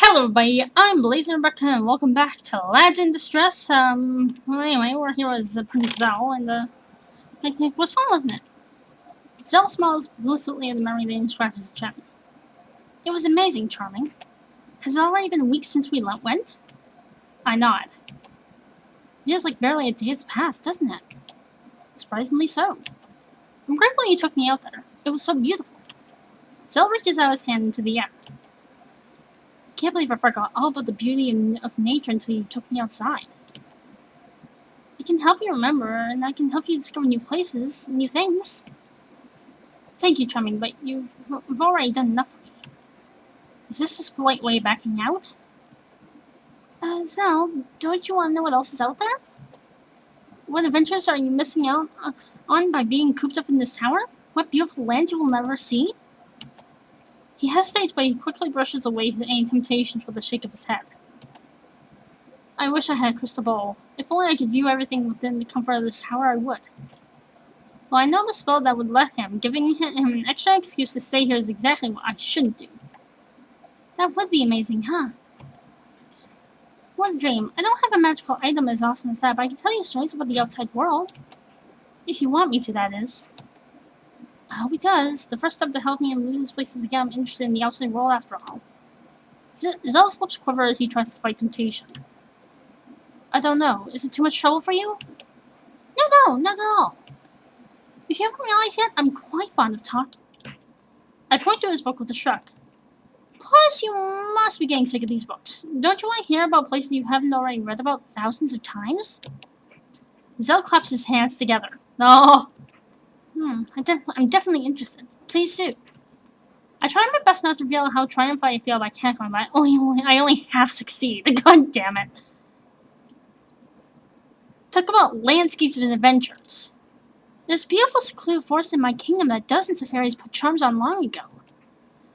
Hello everybody, I'm Blazer Rebecca and welcome back to Legend Distress. Well anyway, we're here as Prince Zell and it was fun, wasn't it? Zell smiles blissfully at the memory that inscribes his gem. It was amazing, Charming. Has it already been a week since we went? I nod. Feels like barely a day has passed, doesn't it? Surprisingly so. I'm grateful you took me out there. It was so beautiful. Zell reaches out his hand into the air. Can't believe I forgot all about the beauty of nature until you took me outside. It can help you remember, and I can help you discover new places, new things. Thank you, Charming, but you've already done enough for me. Is this his polite way of backing out? Zell, don't you want to know what else is out there? What adventures are you missing out on by being cooped up in this tower? What beautiful lands you will never see? He hesitates, but he quickly brushes away any temptations with a shake of his head. I wish I had a crystal ball. If only I could view everything within the comfort of this tower, I would. Well, I know the spell that would let him. Giving him an extra excuse to stay here is exactly what I shouldn't do. That would be amazing, huh? What a dream. I don't have a magical item as awesome as that, but I can tell you stories about the outside world. If you want me to, that is. I hope he does. The first step to help me leave this place is to get him interested in the outside world after all. Zell's lips quiver as he tries to fight temptation. I don't know. Is it too much trouble for you? No, not at all. If you haven't realized yet, I'm quite fond of talking. I point to his book with a shrug. Plus, you must be getting sick of these books. Don't you want to hear about places you haven't already read about thousands of times? Zell claps his hands together. No. I'm definitely interested. Please do. I try my best not to reveal how triumphant I feel by cackling, but I only half succeed. God damn it. Talk about landscapes and adventures. There's a beautiful secluded forest in my kingdom that dozens of fairies put charms on long ago.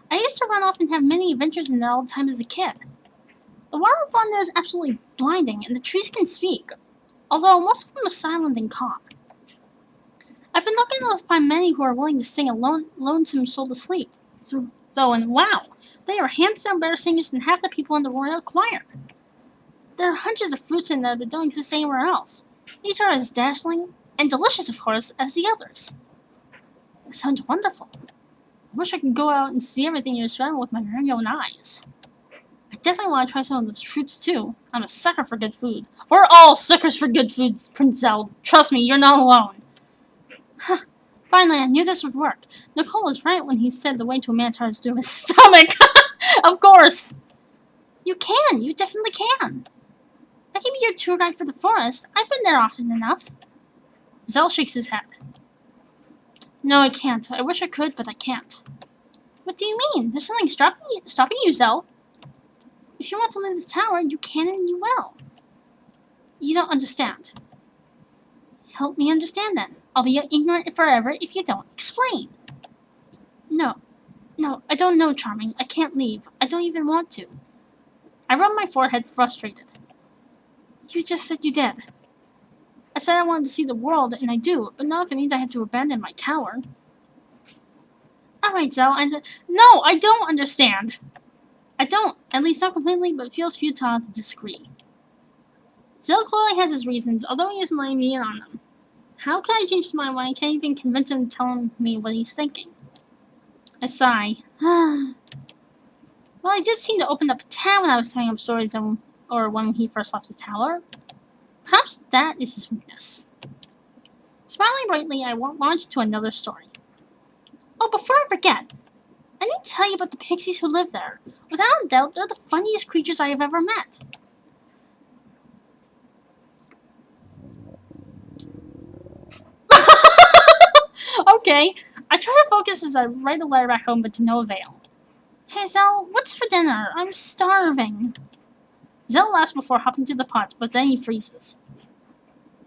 I used to run off and have many adventures in there all the time as a kid. The waterfall there is absolutely blinding, and the trees can speak, although most of them are silent and calm. I've been lucky enough to find many who are willing to sing a lonesome soul to sleep, and wow, they are hands down better singers than half the people in the royal choir. There are hundreds of fruits in there that don't exist anywhere else. Each are as dazzling, and delicious of course, as the others. That sounds wonderful. I wish I could go out and see everything you're surrounded with my very own eyes. I definitely want to try some of those fruits too. I'm a sucker for good food. We're all suckers for good food, Prince Zell. Trust me, you're not alone. Huh. Finally, I knew this would work. Nicole was right when he said the way to a man's heart is through his stomach. Of course. You definitely can. I can be your tour guide for the forest. I've been there often enough. Zell shakes his head. No, I can't. I wish I could, but I can't. What do you mean? There's something stopping you, Zell. If you want to leave this tower, you can and you will. You don't understand. Help me understand then. I'll be ignorant forever if you don't explain. No, I don't know, Charming. I can't leave. I don't even want to. I rub my forehead, frustrated. You just said you did. I said I wanted to see the world, and I do, but not if it means I have to abandon my tower. Alright, Zell, no, I don't understand. I don't, at least not completely, but it feels futile to disagree. Zell clearly has his reasons, although he isn't letting me in on them. How can I change his mind when I can't even convince him to tell me what he's thinking? I sigh. Well, I did seem to open up a tab when I was telling him stories or when he first left the tower. Perhaps that is his weakness. Smiling brightly, I launched into another story. Oh, before I forget, I need to tell you about the pixies who live there. Without a doubt, they're the funniest creatures I have ever met. Okay, I try to focus as I write a letter back home, but to no avail. Hey, Zell, what's for dinner? I'm starving. Zell laughs before hopping to the pot, but then he freezes.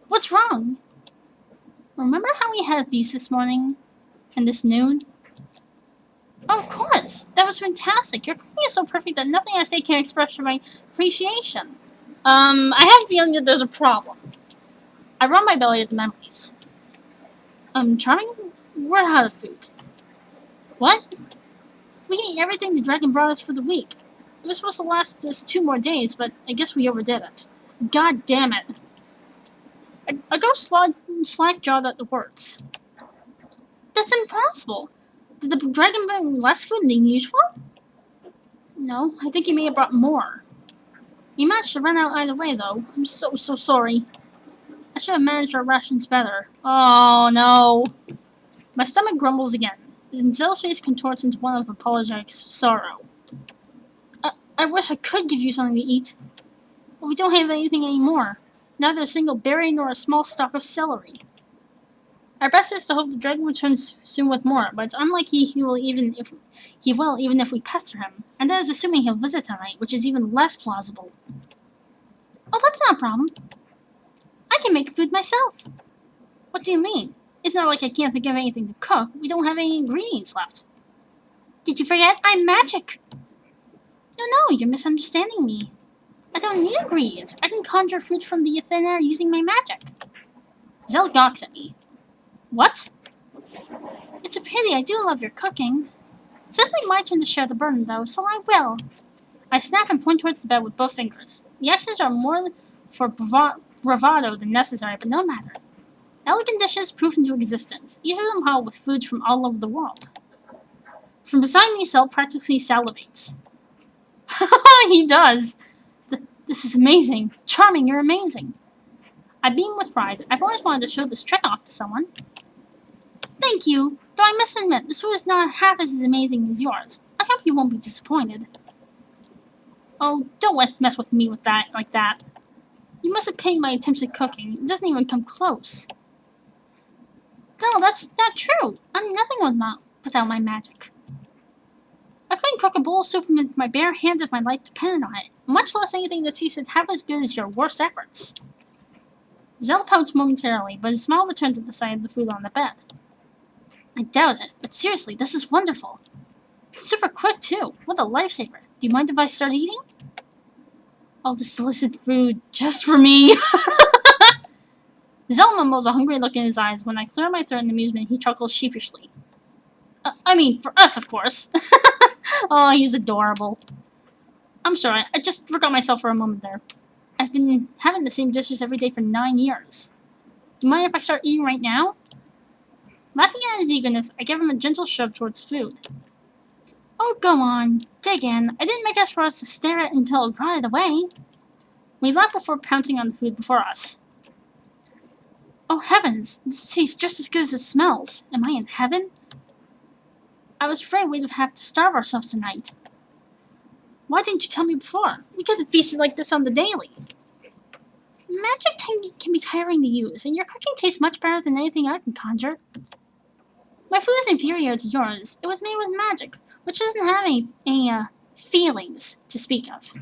What's wrong? Remember how we had a feast this morning? And this noon? Of course! That was fantastic! Your cooking is so perfect that nothing I say can express my appreciation. I have a feeling that there's a problem. I rub my belly at the memories. Charming? We're out of food. What? We can eat everything the dragon brought us for the week. It was supposed to last us 2 more days, but I guess we overdid it. God damn it. A ghost slack-jawed at the words. That's impossible. Did the dragon bring less food than usual? No, I think he may have brought more. We managed to run out either way, though. I'm so sorry. I should have managed our rations better. Oh, no. My stomach grumbles again. Zell's face contorts into one of apologetic sorrow. I wish I could give you something to eat. But we don't have anything anymore. Neither a single berry nor a small stalk of celery. Our best is to hope the dragon returns soon with more, but it's unlikely he will even if we pester him. And that is assuming he'll visit tonight, which is even less plausible. Oh, that's not a problem. I can make food myself. What do you mean? It's not like I can't think of anything to cook. We don't have any ingredients left. Did you forget? I'm magic. No, you're misunderstanding me. I don't need ingredients. I can conjure food from the thin air using my magic. Zell gawks at me. What? It's a pity. I do love your cooking. It's definitely my turn to share the burden, though, so I will. I snap and point towards the bed with both fingers. The actions are more for bravado than necessary, but no matter. Elegant dishes proof into existence, each of them piled with foods from all over the world. From beside me, Zell practically salivates. He does. This is amazing. Charming, you're amazing. I beam with pride. I've always wanted to show this trick off to someone. Thank you. Though I must admit, this food is not half as amazing as yours. I hope you won't be disappointed. Oh, don't mess with me like that. You must have paid my attempts at cooking. It doesn't even come close. No, that's not true. I'm nothing without my magic. I couldn't cook a bowl of soup with my bare hands if my life depended on it, much less anything that tasted half as good as your worst efforts. Zell pouts momentarily, but his smile returns at the sight of the food on the bed. I doubt it, but seriously, this is wonderful. Super quick, too. What a lifesaver. Do you mind if I start eating? All this delicious food just for me. Zell mumbles a hungry look in his eyes. When I clear my throat in amusement, he chuckles sheepishly. I mean, for us, of course. Oh, he's adorable. I'm sorry, I just forgot myself for a moment there. I've been having the same dishes every day for 9 years. Do you mind if I start eating right now? Laughing at his eagerness, I give him a gentle shove towards food. Oh, go on. Dig in. I didn't make us for us to stare at until it rotted away. We laugh before pouncing on the food before us. Oh, heavens. This tastes just as good as it smells. Am I in heaven? I was afraid we'd have to starve ourselves tonight. Why didn't you tell me before? We could have feasted like this on the daily. Magic can be tiring to use, and your cooking tastes much better than anything I can conjure. My food is inferior to yours. It was made with magic, which doesn't have any feelings to speak of.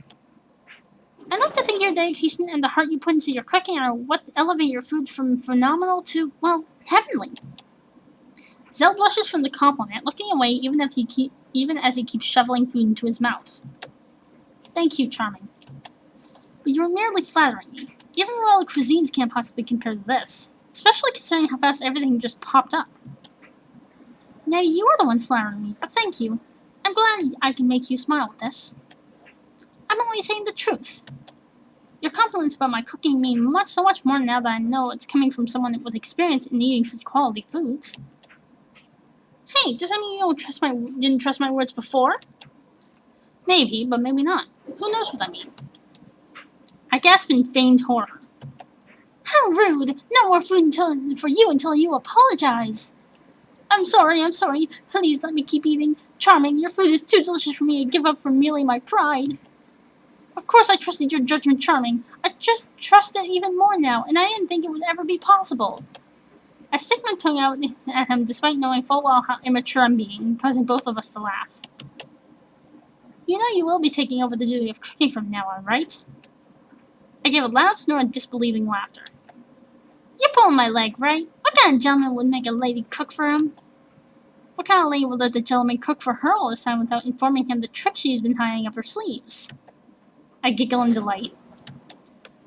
I like to think your dedication and the heart you put into your cooking are what elevate your food from phenomenal to, well, heavenly. Zell blushes from the compliment, looking away even as he keeps shoveling food into his mouth. Thank you, Charming. But you were merely flattering me. Even royal cuisines can't possibly compare to this, especially considering how fast everything just popped up. Now you are the one flattering me, but thank you. I'm glad I can make you smile with this. I'm only saying the truth. Your compliments about my cooking mean so much more now that I know it's coming from someone with experience in eating such quality foods. Hey, does that mean you didn't trust my words before? Maybe, but maybe not. Who knows what I mean? I gasp in feigned horror. How rude! No more food for you until you apologize. I'm sorry. Please let me keep eating. Charming, your food is too delicious for me to give up for merely my pride. Of course I trusted your judgment, Charming. I just trust it even more now, and I didn't think it would ever be possible. I stick my tongue out at him despite knowing full well how immature I'm being, causing both of us to laugh. You know you will be taking over the duty of cooking from now on, right? I gave a loud snort of disbelieving laughter. You're pulling my leg, right? What kind of gentleman would make a lady cook for him? What kind of lady would let the gentleman cook for her all this time without informing him the trick she's been hiding up her sleeves? I giggle in delight.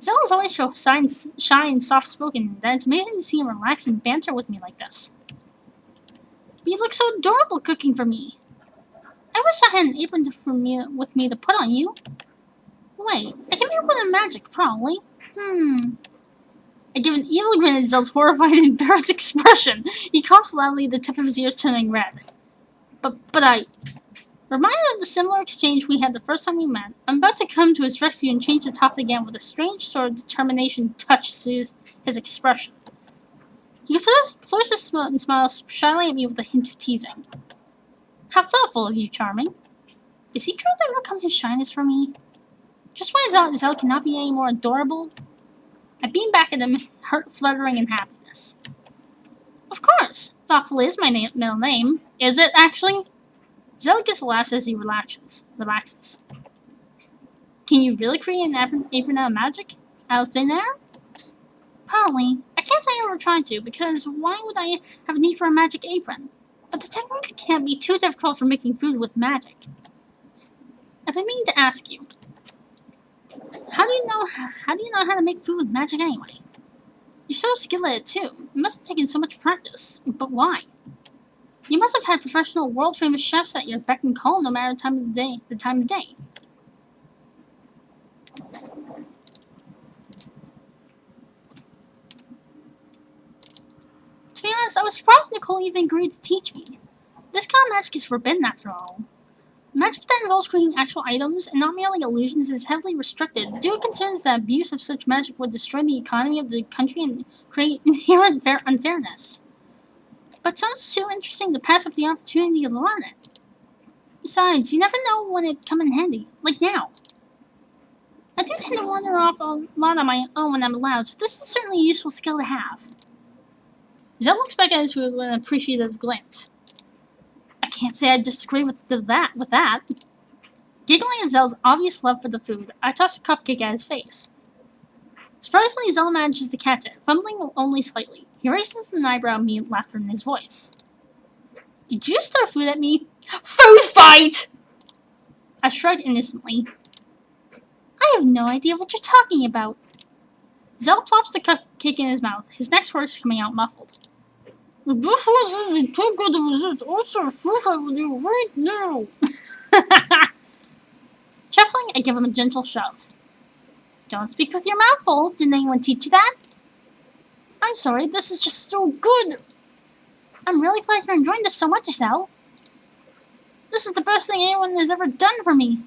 Zell is always so shy and soft-spoken that it's amazing to see him relax and banter with me like this. But you look so adorable cooking for me. I wish I had an apron with me to put on you. Wait, I can make it with a magic, probably. I give an evil grin at Zell's horrified and embarrassed expression. He coughs loudly, the tip of his ears turning red. But I... Reminded of the similar exchange we had the first time we met, I'm about to come to his rescue and change the topic again with a strange sort of determination touches his expression. He clears his throat and smiles shyly at me with a hint of teasing. How thoughtful of you, Charming. Is he trying to overcome his shyness for me? Just when I thought Zell could not be any more adorable, I beam back at him, heart fluttering in happiness. Of course, thoughtful is my middle name. Is it, actually? Zelicus laughs as he relaxes. Can you really create an apron out of magic? Out of thin air? Probably. I can't say I ever tried to, because why would I have a need for a magic apron? But the technique can't be too difficult for making food with magic. I've been meaning to ask you. How do you know how to make food with magic anyway? You're so skilled at it too. It must have taken so much practice. But why? You must have had professional, world-famous chefs at your beck and call no matter the time of day. To be honest, I was surprised Nicole even agreed to teach me. This kind of magic is forbidden after all. Magic that involves creating actual items and not merely illusions is heavily restricted due to concerns that abuse of such magic would destroy the economy of the country and create inherent unfairness. But it sounds too interesting to pass up the opportunity to learn it. Besides, you never know when it'd come in handy, like now. I do tend to wander off a lot on my own when I'm allowed, so this is certainly a useful skill to have. Zell looks back at his food with an appreciative glint. I can't say I disagree with that. Giggling at Zell's obvious love for the food, I toss a cupcake at his face. Surprisingly, Zell manages to catch it, fumbling only slightly. He raises an eyebrow at me, laughter in his voice. Did you just throw food at me? Food fight! I shrug innocently. I have no idea what you're talking about. Zell plops the cupcake in his mouth, his next words coming out muffled. This one isn't too good to resist. Also, food fight with you right now. Chuckling, I give him a gentle shove. Don't speak with your mouth full. Didn't anyone teach you that? I'm sorry, this is just so good. I'm really glad you're enjoying this so much, Zell. This is the best thing anyone has ever done for me.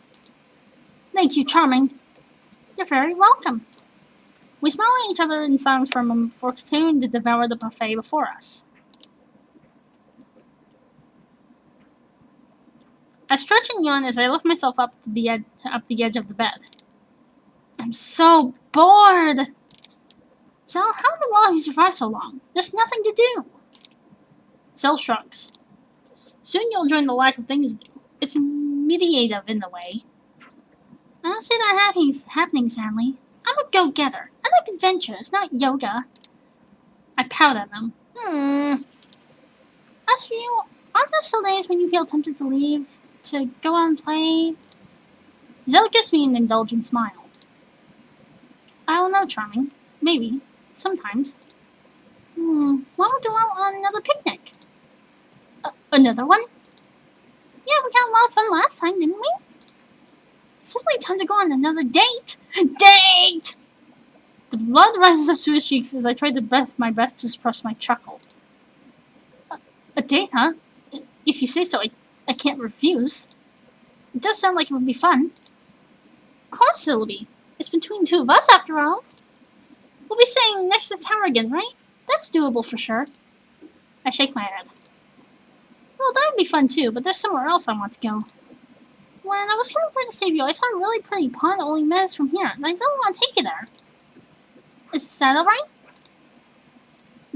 Thank you, Charming. You're very welcome. We smile at each other in silence for a moment before continuing to devour the buffet before us. I stretch and yawn as I lift myself up the edge of the bed. I'm so bored. Zell, how in the world have you survived so long? There's nothing to do. Zell shrugs. Soon you'll join the lack of things to do. It's mediative in the way. I don't see that happening, sadly. I'm a go-getter. I like adventures, not yoga. I pout at them. As for you, aren't there still days when you feel tempted to leave? To go out and play? Zell gives me an indulgent smile. I don't know, Charming. Maybe. Sometimes. Why don't we go out on another picnic? Another one? Yeah, we had a lot of fun last time, didn't we? Simply time to go on another date! Date! The blood rises up to his cheeks as I try my best to suppress my chuckle. A date, huh? If you say so, I can't refuse. It does sound like it would be fun. Of course it'll be. It's between two of us, after all. We'll be staying next to the tower again, right? That's doable for sure. I shake my head. Well, that would be fun too, but there's somewhere else I want to go. When I was coming here to save you, I saw a really pretty pond only minutes from here, and I really want to take you there. Is that alright?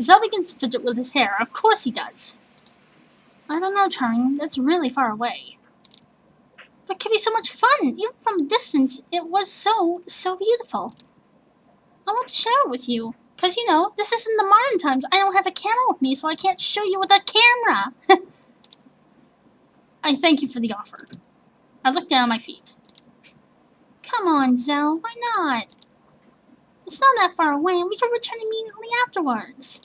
Zell begins to fidget with his hair. Of course he does. I don't know, Charming. That's really far away. But it could be so much fun. Even from a distance, it was so beautiful. I want to share it with you. Because, you know, this isn't the modern times. I don't have a camera with me, so I can't show you with a camera. I thank you for the offer. I look down at my feet. Come on, Zell. Why not? It's not that far away, and we can return immediately afterwards.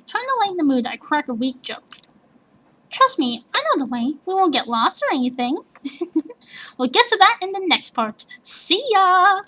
Trying to lighten the mood, I crack a weak joke. trust me, I know the way. We won't get lost or anything. We'll get to that in the next part. See ya!